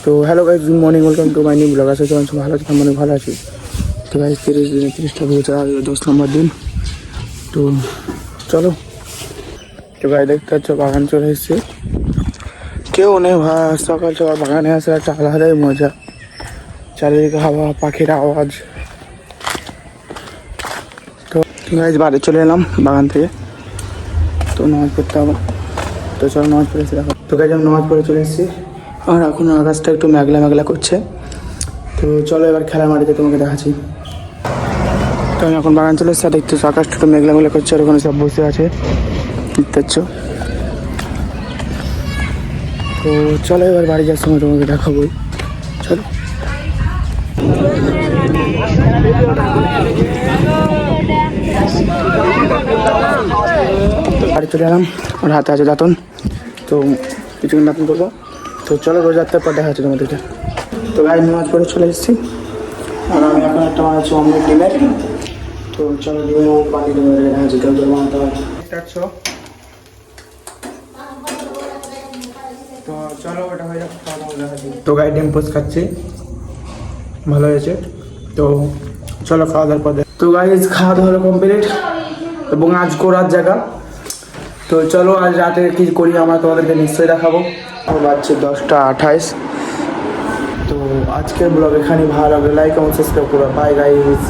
তো hello guys, good morning, welcome to my new blog. আছে তোমার ভালো আছে, মানে ভালো আছি। তো গাইজ 30টা হয়েছে, আর 10 নম্বর দিন। তো চলো, তো গাই দেখতে পাচ্ছ বাগান চলে এসছে। কেউ নেই ভাই, সকাল সকাল বাগানে আসার একটা আলাদাই মজা। চারিদিকে হাওয়া, পাখির আওয়াজ। তো গাইজ বাড়ি চলে এলাম বাগান থেকে। তো নামাজ পড়তে হবে, তো চলো নামাজ পড়ে এসে দেখো। তো গাইজ আমি নামাজ পড়ে চলে এসেছি, আর এখন আকাশটা একটু মেঘলা মেঘলা করছে। তো চলো এবার খেলার মাটিতে তোমাকে দেখাচ্ছি। তো আমি এখন বাগান চলে এসেছি, দেখতেছো আকাশটা একটু মেঘলা মেঘলা করছে, আর ওখানে সব বসে আছে, দেখতে পাচ্ছ। তো চলো এবার বাড়ি যাওয়ার সময় তোমাকে দেখাবোই, চলো। বাড়ি চলে এলাম, ওর হাতে আছে দাঁতন। তো কিছুক্ষণ দাঁতন করবো। তো চলো রোজ রাত্রের পর দেখা হচ্ছে তোমাদেরকে। তো গায়ে নামাজ পড়ে চলে এসেছি, আর আমি এখন একটা বানাচ্ছি অমলেট ডিমের। তো চলো ডিমের পানি ডিমের দেখা হচ্ছে, কেউ কেউ বানাতে হয়। তো চলো ওটা হয়ে যাক, তো গায়ে ডিম পোস্ট খাচ্ছি, ভালো হয়েছে। তো চলো খাওয়া দাওয়ার পর। তো গাইজ খাওয়া দাওয়া কমপ্লিট, এবং আজ করার জায়গা। তো চলো আজ রাতে কি করি আমরা তোমাদেরকে নিশ্চয়ই দেখাবো। বাজছে 10টা 28। তো আজকের ব্লগ এখানে ভালো লাগলে লাইক এবং সাবস্ক্রাইব করো। By guys.